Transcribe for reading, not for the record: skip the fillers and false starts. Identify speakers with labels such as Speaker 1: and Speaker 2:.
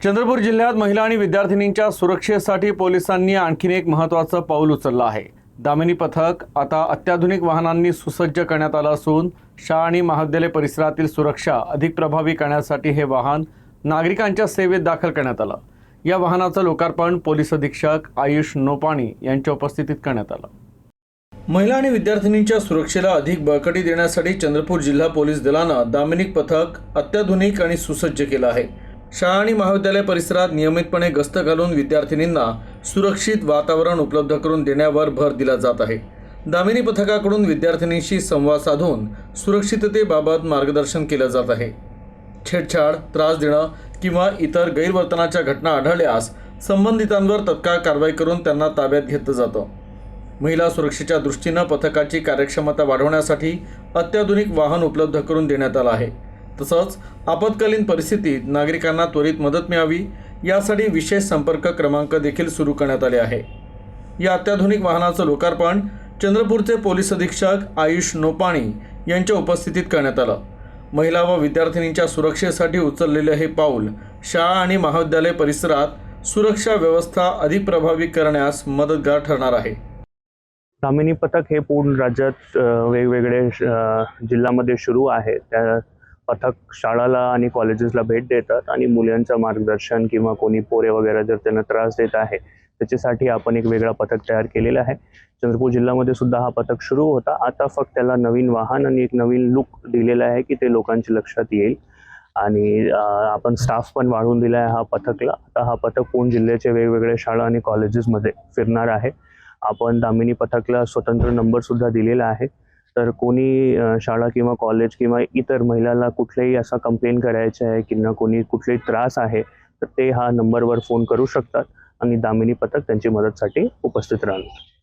Speaker 1: चंद्रपूर जिल्ह्यात महिला आणि विद्यार्थिनींच्या सुरक्षेसाठी पोलिसांनी आणखीन एक महत्त्वाचं पाऊल उचललं आहे। दामिनी पथक आता अत्याधुनिक वाहनांनी सुसज्ज करण्यात आलं असून शाळा आणि महाविद्यालय परिसरातील सुरक्षा अधिक प्रभावी करण्यासाठी हे वाहन नागरिकांच्या सेवेत दाखल करण्यात आलं। या वाहनाचं लोकार्पण पोलीस अधीक्षक आयुष नोपाणी यांच्या उपस्थितीत करण्यात आलं। महिला आणि विद्यार्थिनींच्या सुरक्षेला अधिक बळकटी देण्यासाठी चंद्रपूर जिल्हा पोलीस दलानं दामिनी पथक अत्याधुनिक आणि सुसज्ज केलं आहे। शाळा आणि महाविद्यालय परिसरात नियमितपणे गस्त घालून विद्यार्थिनींना सुरक्षित वातावरण उपलब्ध करून देण्यावर भर दिला जात आहे। दामिनी पथकाकडून विद्यार्थिनींशी संवाद साधून सुरक्षिततेबाबत मार्गदर्शन केलं जात आहे। छेडछाड, त्रास देणं किंवा इतर गैरवर्तनाच्या घटना आढळल्यास संबंधितांवर तत्काळ कारवाई करून त्यांना ताब्यात घेतलं जातं। महिला सुरक्षेच्या दृष्टीनं पथकाची कार्यक्षमता वाढवण्यासाठी अत्याधुनिक वाहन उपलब्ध करून देण्यात आलं आहे। तसंच आपत्कालीन परिस्थितीत नागरिकांना त्वरित मदत मिळावी यासाठी विशेष संपर्क क्रमांक देखील सुरू करण्यात आले आहे। या अत्याधुनिक वाहनाचं लोकार्पण चंद्रपूरचे पोलीस अधीक्षक आयुष नोपाणी यांच्या उपस्थितीत करण्यात आलं। महिला व विद्यार्थिनींच्या सुरक्षेसाठी उचललेले हे पाऊल शाळा आणि महाविद्यालय परिसरात सुरक्षा व्यवस्था अधिक प्रभावी करण्यास मदतगार ठरणार आहे।
Speaker 2: दामिनी पथक हे पूर्ण राज्यात वेगवेगळे जिल्ह्यामध्ये सुरू आहे। त्या पथक शाळाला आणि कॉलेजेसला भेट देतात आणि मुलांचं मार्गदर्शन किंवा कोणी पोरे वगैरे जर त्यांना त्रास देत आहे त्याच्यासाठी आपण एक वेगळा पथक तयार केलेला आहे। चंद्रपूर जिल्ह्यामध्ये सुद्धा हा पथक सुरू होता। आता फक्त त्याला नवीन वाहन आणि एक नवीन लुक दिलेला आहे की ते लोकांच्या लक्षात येईल आणि आपण स्टाफ पण वाढवून दिला आहे हा पथकला। आता हा पथक पूर्ण जिल्ह्याचे वेगवेगळे शाळा आणि कॉलेजेसमध्ये फिरणार आहे। आपण दामिनी पथकला स्वतंत्र नंबर सुद्धा दिलेला आहे, तर कोणी शाळा किंवा कॉलेज किंवा इतर महिलाला कुठलेही असा कंप्लेंट करायचं आहे किंवा कोणी कुठलेही त्रास आहे तर ते हा नंबरवर फोन करू शकतात आणि दामिनी पथक त्यांची मदतसाठी उपस्थित राहणार।